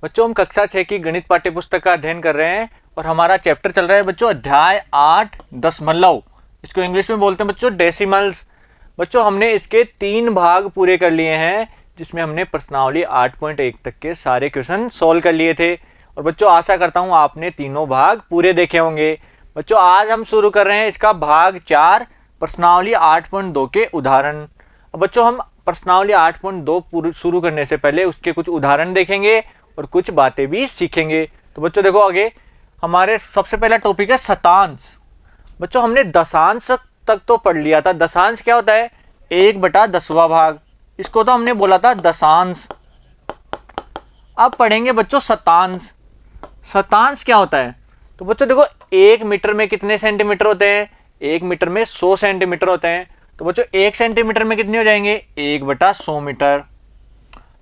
बच्चों हम कक्षा 6 की गणित पाठ्य पुस्तक का अध्ययन कर रहे हैं और हमारा चैप्टर चल रहा है बच्चों अध्याय 8 दशमलव। इसको इंग्लिश में बोलते हैं बच्चों डेसिमल्स। बच्चों हमने इसके 3 भाग पूरे कर लिए हैं, जिसमें हमने प्रश्नावली 8.1 तक के सारे क्वेश्चन सॉल्व कर लिए थे। और बच्चों आशा करता हूँ आपने तीनों भाग पूरे देखे होंगे। बच्चों आज हम शुरू कर रहे हैं इसका भाग 4 प्रश्नावली 8.2 के उदाहरण। अब बच्चों हम प्रश्नावली 8.2 शुरू करने से पहले उसके कुछ उदाहरण देखेंगे और कुछ बातें भी सीखेंगे। तो बच्चों देखो आगे हमारे सबसे पहला टॉपिक है शतांश। बच्चों हमने दशांश तक तो पढ़ लिया था। दशांश क्या होता है? 1/10वां भाग। इसको तो हमने बोला था दशांश। अब पढ़ेंगे बच्चों शतांश। शतांश क्या होता है? तो बच्चों देखो 1 मीटर में कितने सेंटीमीटर होते हैं? 1 मीटर में 100 सेंटीमीटर होते हैं। तो बच्चों 1 सेंटीमीटर में कितने हो जाएंगे? 1/100 मीटर।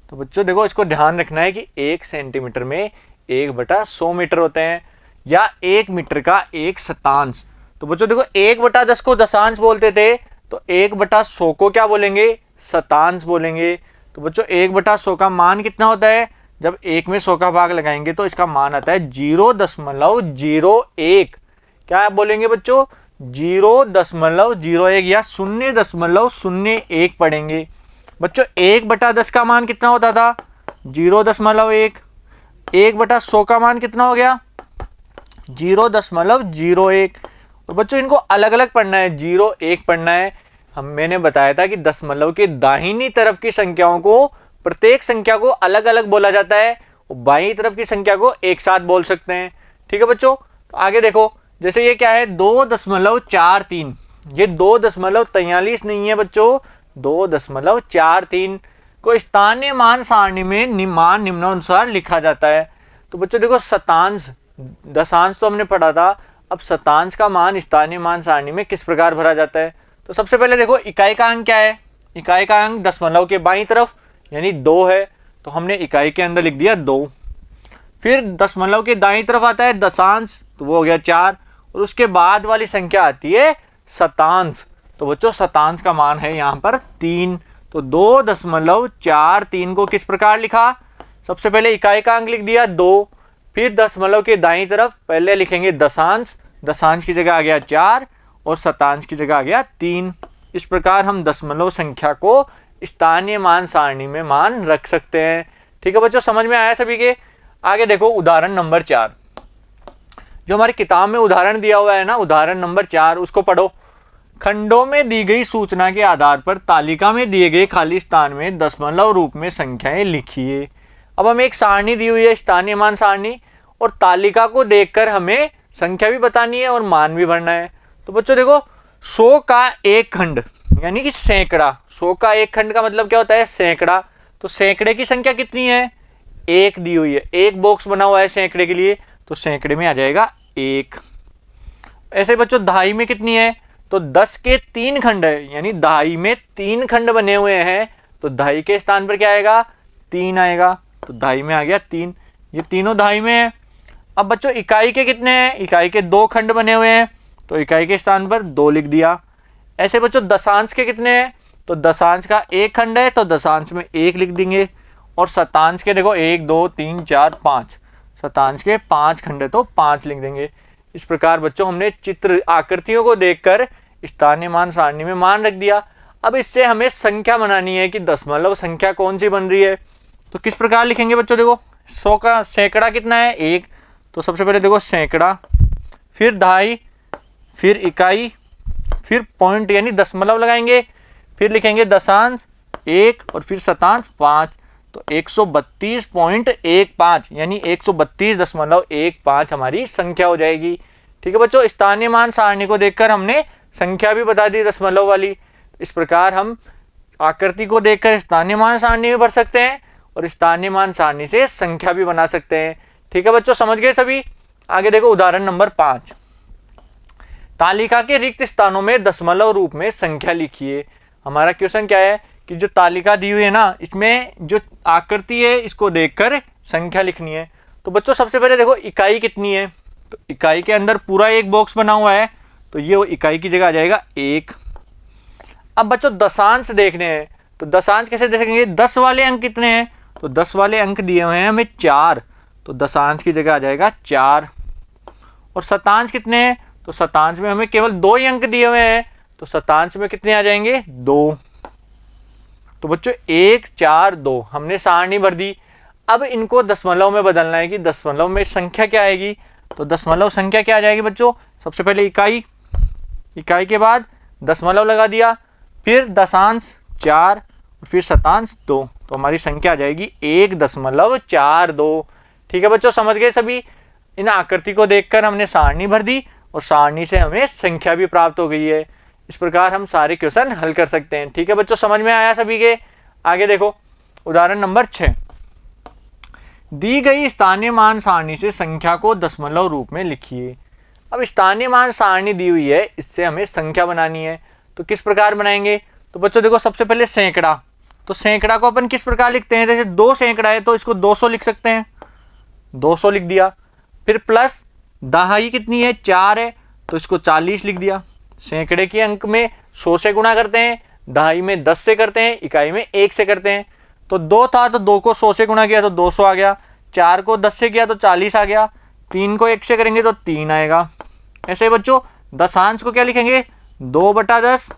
तो बच्चों देखो इसको ध्यान रखना है कि 1 सेंटीमीटर में 1/100 मीटर होते हैं, या 1 मीटर का 1 शतांश। तो बच्चों देखो 1/10 को दशांश बोलते थे, तो 1/100 को क्या बोलेंगे? शतांश बोलेंगे। तो बच्चों 1/100 का मान कितना होता है? जब 1 में 100 का भाग लगाएंगे तो इसका मान आता है 0.01। क्या बोलेंगे बच्चों? 0.01 या 0.01 पढ़ेंगे। बच्चों 1/10 का मान कितना होता था? 0.1। 1/100 का मान कितना हो गया? 0.01। तो बच्चों इनको अलग अलग पढ़ना है, 0, 1 पढ़ना है। मैंने बताया था कि दशमलव के दाहिनी तरफ की संख्याओं को, प्रत्येक संख्या को अलग अलग बोला जाता है और बाईं तरफ की संख्या को एक साथ बोल सकते हैं। ठीक है बच्चों, तो आगे देखो जैसे ये क्या है? 2.43। ये 2.43 नहीं है बच्चों, 2.43 को स्थानीय मान सारणी में मान निम्नानुसार लिखा जाता है। तो बच्चों देखो शतांश, दशांश तो हमने पढ़ा था। अब शतांश का मान स्थानीय मान सारणी में किस प्रकार भरा जाता है? तो सबसे पहले देखो इकाई का अंक क्या है? इकाई का अंक दशमलव के बाईं तरफ यानी 2 है, तो हमने इकाई के अंदर लिख दिया 2। फिर दशमलव के दाईं तरफ आता है दशांश, तो वो हो गया 4, और उसके बाद वाली संख्या आती है शतांश। तो बच्चों शतांश का मान है यहाँ पर 3। तो 2.43 को किस प्रकार लिखा? सबसे पहले इकाई का अंक लिख दिया 2, फिर दशमलव के दाईं तरफ पहले लिखेंगे दशांश, दशांश की जगह आ गया 4 और शतांश की जगह आ गया 3। इस प्रकार हम दशमलव संख्या को स्थानीय मान सारणी में मान रख सकते हैं। ठीक है बच्चों, समझ में आया सभी के? आगे देखो उदाहरण नंबर 4, जो हमारी किताब में उदाहरण दिया हुआ है ना, उदाहरण नंबर 4 उसको पढ़ो। खंडों में दी गई सूचना के आधार पर तालिका में दिए गए खाली स्थान में दशमलव रूप में संख्याएं लिखिए। अब हमें एक सारणी दी हुई है, स्थानीय मान सारणी, और तालिका को देखकर हमें संख्या भी बतानी है और मान भी भरना है। तो बच्चों देखो 100 का एक खंड यानी कि सैकड़ा। 100 का एक खंड का मतलब क्या होता है? सैकड़ा। तो सैकड़े की संख्या कितनी है? 1 दी हुई है, एक बॉक्स बना हुआ है सैकड़े के लिए, तो सैकड़े में आ जाएगा 1। ऐसे बच्चों दहाई में कितनी है? तो 10 के 3 खंड है, यानी दहाई में 3 खंड बने हुए हैं, तो दहाई के स्थान पर क्या आएगा? 3 आएगा। तो दहाई में आ गया 3, ये तीनों दहाई में है। अब बच्चों इकाई के कितने हैं? इकाई के 2 खंड बने हुए हैं, तो इकाई के स्थान पर 2 लिख दिया। ऐसे बच्चों दशांश के कितने हैं? तो दशांश का 1 खंड है, तो दशांश में 1 लिख देंगे। और शतांश के देखो 1, 2, 3, 4, 5, शतांश के 5 खंड है, तो 5 लिख देंगे। इस प्रकार बच्चों हमने चित्र आकृतियों को देखकर स्थानीय मान सारणी में मान रख दिया। अब इससे हमें संख्या बनानी है कि दशमलव संख्या कौन सी बन रही है। तो किस प्रकार लिखेंगे बच्चों? देखो 100 का सैकड़ा कितना है? 1। तो सबसे पहले देखो सैकड़ा, फिर दहाई, फिर इकाई, फिर पॉइंट यानी दशमलव लगाएंगे, फिर लिखेंगे दशांश 1 और फिर शतांश 5। तो 132.15 यानी 132.15 हमारी संख्या हो जाएगी। ठीक है बच्चों, स्थानीय मान सारणी को देखकर हमने संख्या भी बता दी दशमलव वाली। इस प्रकार हम आकृति को देखकर स्थानीय मान सारणी में भर सकते हैं और स्थानीय मान सारणी से संख्या भी बना सकते हैं। ठीक है बच्चों, समझ गए सभी? आगे देखो उदाहरण नंबर 5, तालिका के रिक्त स्थानों में दशमलव रूप में संख्या लिखिए। हमारा क्वेश्चन क्या है कि जो तालिका दी हुई है ना, इसमें जो आकृति है इसको देखकर संख्या लिखनी है। तो बच्चों सबसे पहले देखो इकाई कितनी है? तो इकाई के अंदर पूरा एक बॉक्स बना हुआ है, तो ये वो इकाई की जगह आ जाएगा 1। अब बच्चों दशांश देखने हैं, तो दशांश कैसे देखेंगे? 10 वाले अंक कितने हैं? तो 10 वाले अंक दिए हुए हैं हमें 4, तो दशांश की जगह आ जाएगा 4। और शतांश कितने हैं, तो शतांश में हमें केवल 2 ही अंक दिए हुए हैं, तो शतांश में कितने आ जाएंगे 2। तो बच्चों 1 4 2 हमने सारणी भर दी। अब इनको दशमलव में बदलना है कि दशमलव में संख्या क्या आएगी। तो दशमलव संख्या क्या आ जाएगी बच्चों, सबसे पहले इकाई, इकाई के बाद दशमलव लगा दिया, फिर दशांश 4 और फिर शतांश 2। तो हमारी संख्या आ जाएगी 1.42। ठीक है बच्चों, समझ गए सभी। इन आकृति को देखकर हमने सारणी भर दी और सारणी से हमें संख्या भी प्राप्त हो गई है। इस प्रकार हम सारे क्वेश्चन हल कर सकते हैं। ठीक है बच्चों, समझ में आया सभी के। आगे देखो उदाहरण नंबर 6। दी गई स्थानीय मान सारणी से संख्या को दशमलव रूप में लिखिए। अब स्थानीय मान सारणी दी हुई है, इससे हमें संख्या बनानी है। तो किस प्रकार बनाएंगे, तो बच्चों देखो सबसे पहले सैकड़ा। तो सैकड़ा को अपन किस प्रकार लिखते हैं, जैसे 2 सैकड़ा है तो इसको 200 लिख सकते हैं, 200 लिख दिया। फिर प्लस दहाई कितनी है 4 है, तो इसको 40 लिख दिया। सैकड़े के अंक में 100 से गुणा करते हैं, दहाई में 10 से करते हैं, इकाई में 1 से करते हैं। तो 2 था तो 2 को 100 से गुणा किया तो 200 आ गया, 4 को 10 से किया तो 40 आ गया, 3 को 1 से करेंगे तो 3 आएगा। ऐसे बच्चों दशांश को क्या लिखेंगे 2/10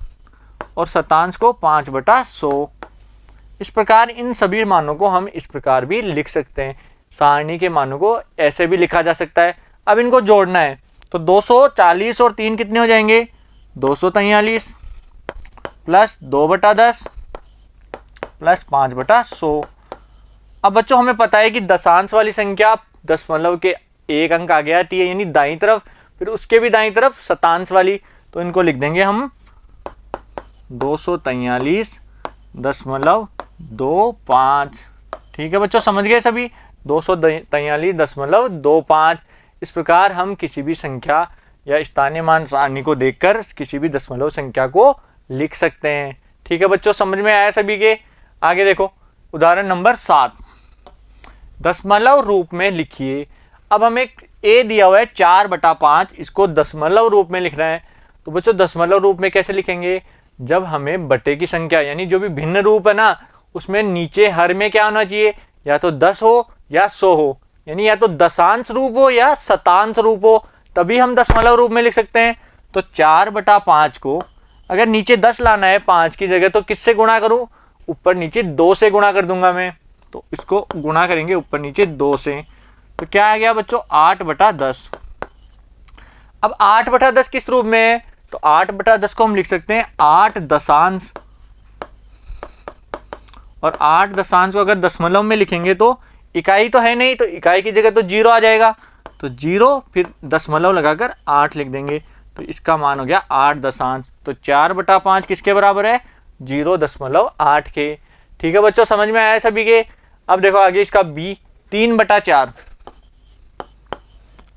और शतांश को 5/100। इस प्रकार इन सभी मानों को हम इस प्रकार भी लिख सकते हैं। सारणी के मानों को ऐसे भी लिखा जा सकता है। अब इनको जोड़ना है तो 240 और 3 कितने हो जाएंगे 243 प्लस 2/10 प्लस 5/100। अब बच्चों हमें पता है कि दशांश वाली संख्या दशमलव के 1 अंक आगे आती है, यानी दाईं तरफ, फिर उसके भी दाईं तरफ शतांश वाली। तो इनको लिख देंगे हम 243.25। ठीक है बच्चों, समझ गए सभी, 243.25। इस प्रकार हम किसी भी संख्या या स्थानीय मान सारणी को देखकर किसी भी दशमलव संख्या को लिख सकते हैं। ठीक है बच्चों, समझ में आया सभी के। आगे देखो उदाहरण नंबर 7। दशमलव रूप में लिखिए। अब हमें ए दिया हुआ है 4/5, इसको दशमलव रूप में लिखना है। तो बच्चों दशमलव रूप में कैसे लिखेंगे, जब हमें बटे की संख्या यानी जो भी भिन्न रूप है ना, उसमें नीचे हर में क्या होना चाहिए, या तो 10 हो या 100 हो, यानी या तो दशांश रूप हो या शतांश रूप हो, तभी हम दशमलव रूप में लिख सकते हैं। तो 4/5 को अगर नीचे 10 लाना है 5 की जगह, तो किससे गुणा करूं, ऊपर नीचे 2 से गुणा कर दूंगा मैं। तो इसको गुणा करेंगे ऊपर नीचे 2 से, तो क्या आ गया बच्चों 8/10। अब 8/10 किस रूप में है, तो 8/10 को हम लिख सकते हैं 8 दशांश, और 8 दशांश को अगर दशमलव में लिखेंगे तो इकाई तो है नहीं, तो इकाई की जगह तो 0 आ जाएगा, तो 0 फिर दशमलव लगाकर 8 लिख देंगे। तो इसका मान हो गया 8 दशांश। तो 4/5 किसके बराबर है 0.8 के। ठीक है बच्चों, समझ में आया सभी के। अब देखो आगे इसका बी 3/4।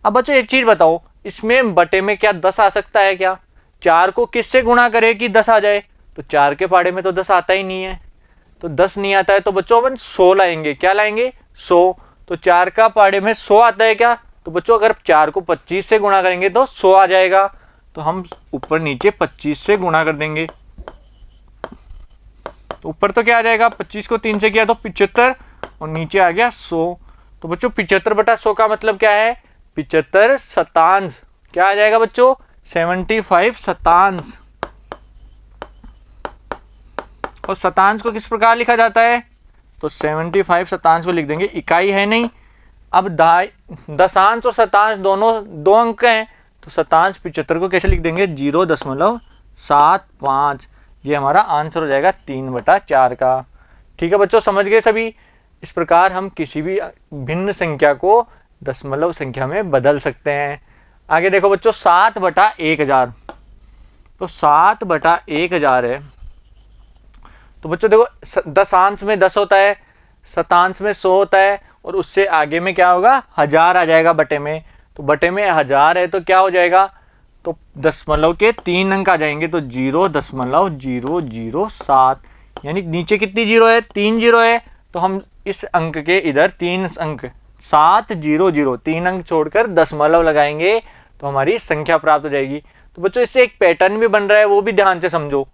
अब बच्चों एक चीज बताओ, इसमें बटे में क्या 10 आ सकता है क्या, 4 को किससे गुणा करे कि 10 आ जाए, तो 4 के पाड़े में तो 10 आता ही नहीं है, तो 10 नहीं आता है, तो बच्चों अपन 100 लाएंगे। क्या लाएंगे 100। तो 4 का पाड़े में 100 आता है क्या, तो बच्चों अगर 4 को 25 से गुणा करेंगे तो 100 आ जाएगा, तो हम ऊपर नीचे 25 से गुणा कर देंगे। तो ऊपर तो क्या आ जाएगा 25 को 3 से किया तो 75 और नीचे आ गया 100। तो बच्चों 75/100 का मतलब क्या है 75 शतांश। क्या आ जाएगा बच्चों 75 शतांश। और शतांश को किस प्रकार लिखा जाता है, तो 75 शतांश को लिख देंगे, इकाई है नहीं। अब दशांश और शतांश दोनों 2 अंक हैं, तो शतांश 75 को कैसे लिख देंगे 0.75। ये हमारा आंसर हो जाएगा 3/4 का। ठीक है बच्चों, समझ गए सभी। इस प्रकार हम किसी भी भिन्न संख्या को दशमलव संख्या में बदल सकते हैं। आगे देखो बच्चों 7/1000। तो 7/1000 है, तो बच्चों देखो दशांश में 10 होता है, शतांश में 100 होता है, और उससे आगे में क्या होगा 1000 आ जाएगा बटे में। तो बटे में 1000 है तो क्या हो जाएगा, तो दशमलव के 3 अंक आ जाएंगे, तो 0.007, यानी नीचे कितनी जीरो है 3 जीरो है, तो हम इस अंक के इधर 3 अंक 700 3 अंक छोड़कर दशमलव लगाएंगे तो हमारी संख्या प्राप्त हो जाएगी। तो बच्चों इससे एक पैटर्न भी बन रहा है, वो भी ध्यान से समझो।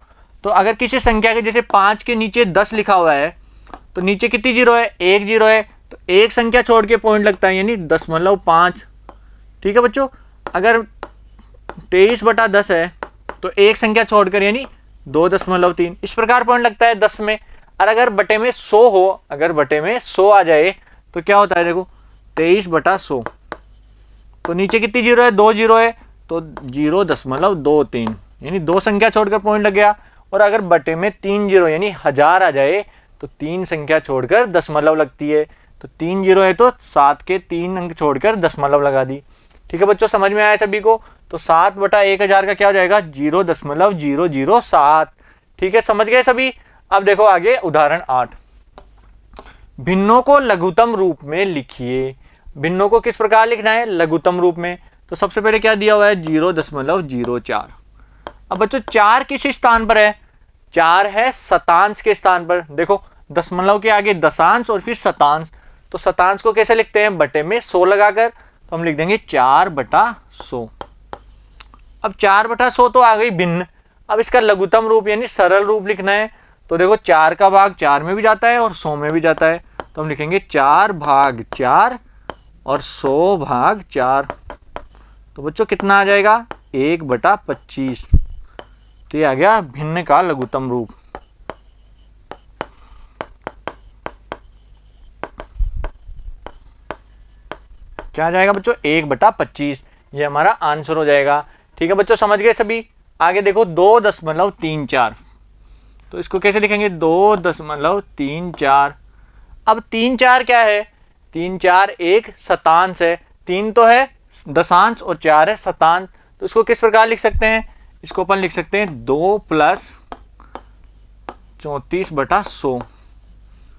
तो अगर किसी संख्या के जैसे 5 के नीचे 10 लिखा हुआ है, तो नीचे कितनी जीरो है 1 जीरो है, तो एक संख्या छोड़ के पॉइंट लगता है यानी 0.5। ठीक है बच्चों, अगर 23/10 है तो एक संख्या छोड़कर यानी 2.3 इस प्रकार पॉइंट लगता है 10 में। और अगर बटे में 100 हो, अगर बटे में 100 आ जाए तो क्या होता है, देखो 23/100, तो नीचे कितनी जीरो है, 2 जीरो है, तो 0.23 यानी दो संख्या छोड़कर पॉइंट लग गया। और अगर बटे में 3 जीरो यानी 1000 आ जाए तो 3 संख्या छोड़कर दशमलव लगती है, तो 3 जीरो है तो 7 के 3 अंक छोड़कर दशमलव लगा दी। ठीक है बच्चों, समझ में आया सभी को। तो 7/1000 का क्या हो जाएगा, 0.007। ठीक है, समझ गए सभी। अब देखो आगे उदाहरण 8, भिन्नों को लघुत्तम रूप में लिखिए। भिन्नों को किस प्रकार लिखना है, लघुत्तम रूप में। तो सबसे पहले क्या दिया हुआ है, 0.04। अब बच्चों 4 किस स्थान पर है, 4 है शतांश के स्थान पर। देखो दशमलव के आगे दशांश और फिर शतांश, तो शतांश को कैसे लिखते हैं, बटे में 100 लगाकर, तो हम लिख देंगे 4/100। अब 4/100 तो आ गई भिन्न। अब इसका लघुत्तम रूप यानी सरल रूप लिखना है। तो देखो 4 का भाग 4 में भी जाता है और 100 में भी जाता है, तो हम लिखेंगे 4/4 और 100/4। तो बच्चों कितना आ जाएगा, 1/25। तो ये आ गया भिन्न का लघुत्तम रूप। क्या आ जाएगा बच्चों, 1/25। ये हमारा आंसर हो जाएगा। ठीक है बच्चों, समझ गए सभी। आगे देखो 2.34, तो इसको कैसे लिखेंगे, 2.34। अब 3/4 क्या है, 3/4 एक शतांश है। 3 तो है दशांश और 4 है शतांश, तो इसको किस प्रकार लिख सकते हैं, इसको अपन लिख सकते हैं 2 + 34/100,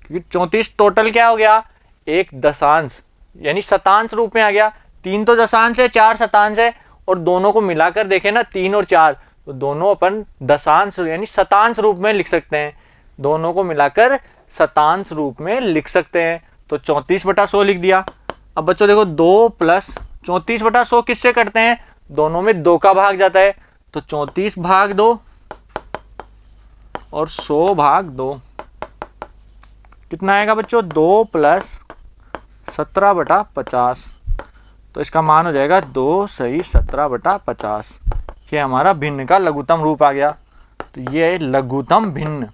क्योंकि 34 टोटल क्या हो गया, एक दशांश यानी शतांश रूप में आ गया। 3 तो दशांश है, 4 शतांश है, और दोनों को मिलाकर देखें ना 3 और 4, तो दोनों अपन दशांश यानी शतांश रूप में लिख सकते हैं। दोनों को मिलाकर शतांश रूप में लिख सकते हैं। तो 34/100 लिख दिया। अब बच्चों देखो 2 + 34/100 किससे करते हैं, दोनों में 2 का भाग जाता है, तो 34/2 और 100/2 कितना आएगा बच्चों, 2 + 17/50। तो इसका मान हो जाएगा 2 सही 17/50। ये हमारा भिन्न का लघुत्तम रूप आ गया। तो ये है लघुत्तम भिन्न।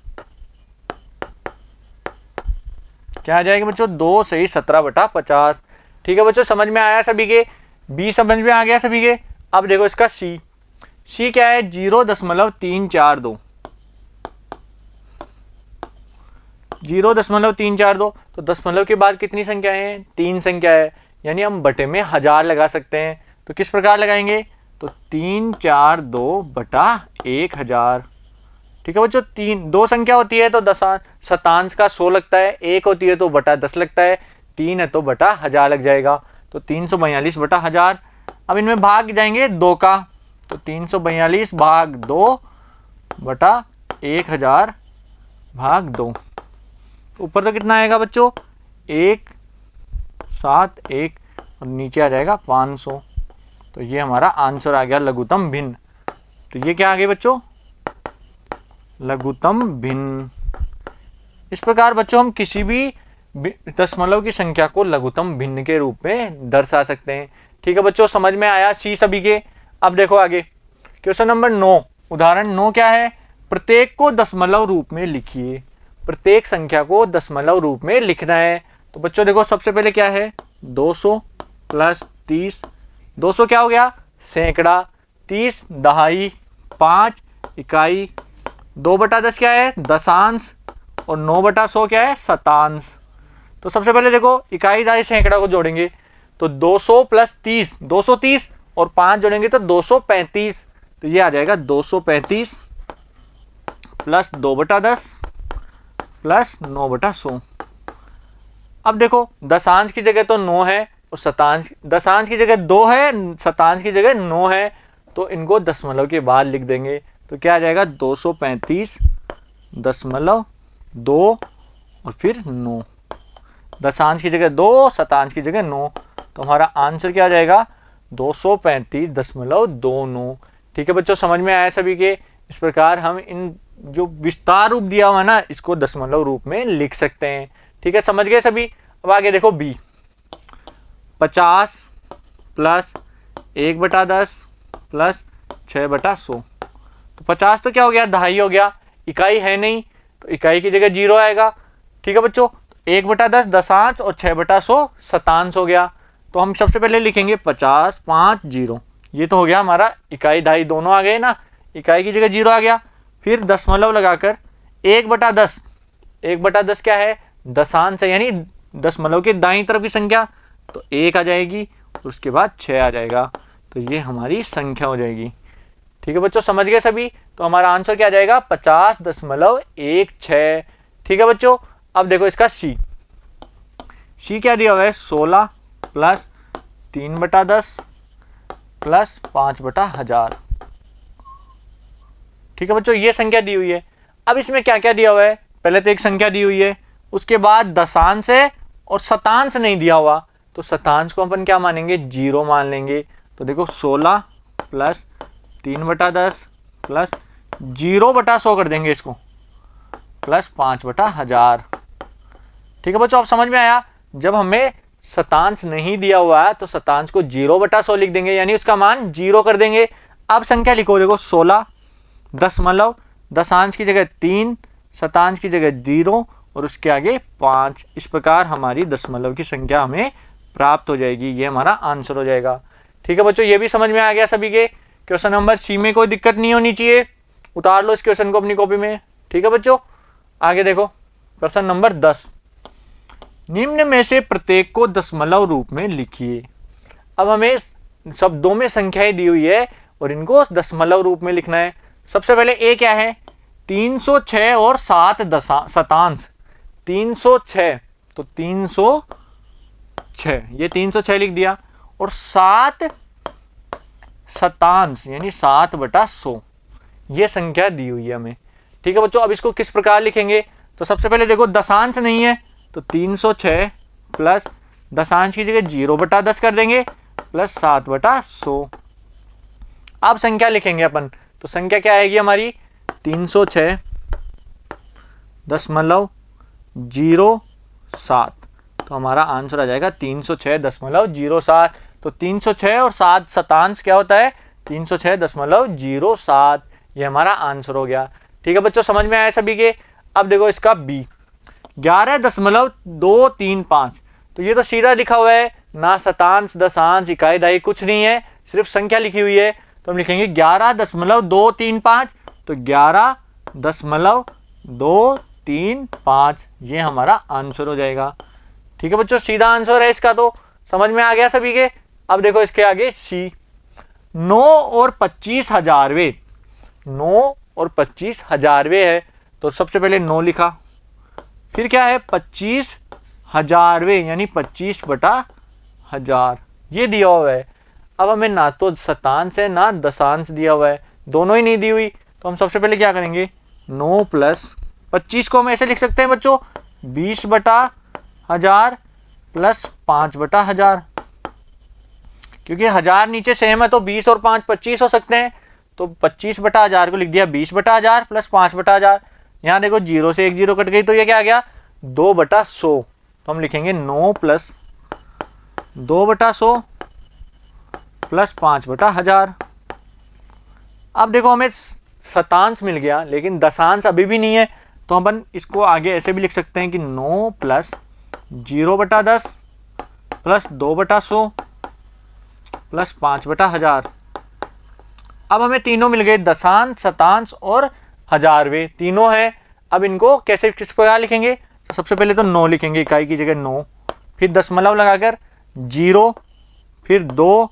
क्या आ जाएगा बच्चों, 2 सही 17/50। ठीक है बच्चों, समझ में आया सभी के, बी समझ में आ गया सभी के। अब देखो इसका सी क्या है, 0.342। 0.342, तो दशमलव के बाद कितनी संख्या है, 3 संख्या है, यानी हम बटे में 1000 लगा सकते हैं। तो किस प्रकार लगाएंगे, तो 342/1000। ठीक है बच्चों, 2 संख्या होती है तो शतांश का 100 लगता है, 1 होती है तो बटा 10 लगता है, 3 है तो बटा 1000 लग जाएगा, तो 342/1000। अब इनमें भाग जाएंगे 2 का, तो 342/2/1000/2। ऊपर तो कितना आएगा बच्चों, 171 और नीचे आ जाएगा 500। तो ये हमारा आंसर आ गया लघुत्तम भिन्न। तो ये क्या आ गया बच्चों, लघुत्तम भिन्न। इस प्रकार बच्चों हम किसी भी दशमलव की संख्या को लघुत्तम भिन्न के रूप में दर्शा सकते हैं। ठीक है बच्चों, समझ में आया सी सभी के। अब देखो आगे क्वेश्चन नंबर 9, उदाहरण 9 क्या है, प्रत्येक को दशमलव रूप में लिखिए। प्रत्येक संख्या को दशमलव रूप में लिखना है। तो बच्चों देखो सबसे पहले क्या है, 200 + 30। 200 क्या हो गया, सैकड़ा, 30 दहाई, 5 इकाई, 2/10 क्या है, दशांश, और 9/100 क्या है, शतांश। तो सबसे पहले देखो इकाई दहाई सैकड़ा को जोड़ेंगे, तो 200 + 30, 230 और 5 जोड़ेंगे तो 235। तो ये आ जाएगा 235 + 2/10 + 9/100। अब देखो दशांश की जगह तो 9 है और दशांश की जगह 2 है, शतांश की जगह 9 है, तो इनको दशमलव के बाद लिख देंगे। तो क्या आ जाएगा, 235.2 और फिर 9। दशांश की जगह 2, शतांश की जगह 9, तो हमारा आंसर क्या आ जाएगा, 235.29। ठीक है बच्चों, समझ में आया सभी के। इस प्रकार हम इन जो विस्तार रूप दिया हुआ ना, इसको दशमलव रूप में लिख सकते हैं। ठीक है, समझ गए सभी। अब आगे देखो बी, 50 प्लस 1/10 प्लस 6/100। तो 50 तो क्या हो गया, दहाई हो गया, इकाई है नहीं तो इकाई की जगह 0 आएगा। ठीक है बच्चों, 1/10 दशांश और 6/100 शतांश हो गया। तो हम सबसे पहले लिखेंगे 50 5 0, ये तो हो गया हमारा इकाई दहाई दोनों आ गए ना, इकाई की जगह 0 आ गया। फिर दशमलव लगाकर 1/10, 1/10 क्या है, दशांश है, यानी दशमलव के दाईं तरफ की संख्या, तो 1 आ जाएगी, उसके बाद 6 आ जाएगा, तो ये हमारी संख्या हो जाएगी। ठीक है बच्चों, समझ गए सभी। तो हमारा आंसर क्या आ जाएगा, 50.16। ठीक है बच्चों, अब देखो इसका सी क्या दिया हुआ है, 16 प्लस 3/10 प्लस 5/1000। ठीक है बच्चों, ये संख्या दी हुई है। अब इसमें क्या क्या दिया हुआ है, पहले तो एक संख्या दी हुई है, उसके बाद दशांश है और शतांश नहीं दिया हुआ, तो शतांश को अपन क्या मानेंगे, 0 मान लेंगे। तो देखो 16 प्लस 3/10 प्लस 0/100 कर देंगे इसको, प्लस 5/1000। ठीक है बच्चों, अब समझ में आया। जब हमें शतांश नहीं दिया हुआ है तो शतांश को 0/100 लिख देंगे, यानी उसका मान 0 कर देंगे। अब संख्या लिखो, देखो 16 दशमलव, दशांश की जगह 3, शतांश की जगह 0 और उसके आगे 5। इस प्रकार हमारी दशमलव की संख्या हमें प्राप्त हो जाएगी, ये हमारा आंसर हो जाएगा। ठीक है बच्चों, ये भी समझ में आ गया सभी के। क्वेश्चन नंबर सी में कोई दिक्कत नहीं होनी चाहिए, उतार लो इस क्वेश्चन को अपनी कॉपी में। ठीक है बच्चों, आगे देखो क्वेश्चन नंबर 10, निम्न में से प्रत्येक को दशमलव रूप में लिखिए। अब हमें शब्दों में संख्याएं दी हुई है और इनको दशमलव रूप में लिखना है। सबसे पहले ए क्या है, 306 और 7 शतांश, 306, तो 306, ये 306 लिख दिया, और 7 शतांश यानी 7/100, ये संख्या दी हुई है हमें। ठीक है बच्चों, अब इसको किस प्रकार लिखेंगे, तो सबसे पहले देखो दशांश नहीं है, तो 306 प्लस दशांश की जगह 0/10 कर देंगे प्लस 7/100। अब संख्या लिखेंगे अपन, तो संख्या क्या आएगी हमारी, 306.07, तो हमारा आंसर आ जाएगा 306.07। तो 306 और 7 शतांश क्या होता है, 306.07, ये हमारा आंसर हो गया। ठीक है बच्चों, समझ में आया सभी के। अब देखो इसका बी, 11.235, तो ये तो सीधा लिखा हुआ है, ना शतांश दशांश इकाई दहाई कुछ नहीं है, सिर्फ संख्या लिखी हुई है। तो हम लिखेंगे 11.235, तो 11.235, ये हमारा आंसर हो जाएगा। ठीक है बच्चों, सीधा आंसर है इसका, तो समझ में आ गया सभी के। अब देखो इसके आगे सी, 9 और 25 हजारवे, 9 और 25 हजारवे है, तो सबसे पहले 9 लिखा, फिर क्या है 25 हजारवे यानी 25/1000, ये दिया हुआ है। अब हमें ना तो शतांश है ना दशांश दिया हुआ है, दोनों ही नहीं दी हुई, तो हम सबसे पहले क्या करेंगे, 9 प्लस 25 को हम ऐसे लिख सकते हैं बच्चों, 20/1000 प्लस 5/1000, क्योंकि 1000 नीचे सेम है तो 20 और 5 25 हो सकते हैं, तो 25/1000 को लिख दिया 20/1000 प्लस 5/1000। यहाँ देखो 0 से 1 0 कट गई, तो ये क्या आ गया 2/100, तो हम लिखेंगे 9 प्लस 2/100 प्लस 5/1000। अब देखो हमें शतांश मिल गया लेकिन दशांश अभी भी नहीं है, तो अपन इसको आगे ऐसे भी लिख सकते हैं कि 9 प्लस 0/10 प्लस 2/100 प्लस 5/1000। अब हमें तीनों मिल गए, दशांश शतांश और हजारवे तीनों है। अब इनको कैसे किस प्रकार लिखेंगे, तो सबसे पहले तो 9 लिखेंगे, इकाई की जगह 9, फिर दशमलव लगाकर 0, फिर 2,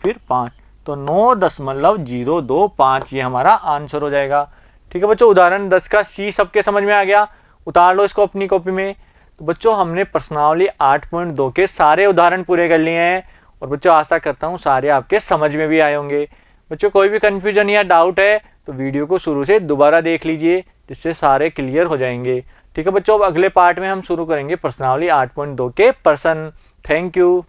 फिर 5, तो 9.025, ये हमारा आंसर हो जाएगा। ठीक है बच्चों, उदाहरण 10 का सी सबके समझ में आ गया, उतार लो इसको अपनी कॉपी में। तो बच्चों हमने प्रश्नावली 8.2 के सारे उदाहरण पूरे कर लिए हैं, और बच्चों आशा करता हूँ सारे आपके समझ में भी आए होंगे। बच्चों कोई भी कन्फ्यूजन या डाउट है तो वीडियो को शुरू से दोबारा देख लीजिए, जिससे सारे क्लियर हो जाएंगे। ठीक है बच्चों, अब अगले पार्ट में हम शुरू करेंगे प्रश्नावली 8.2 के प्रश्न। Thank you.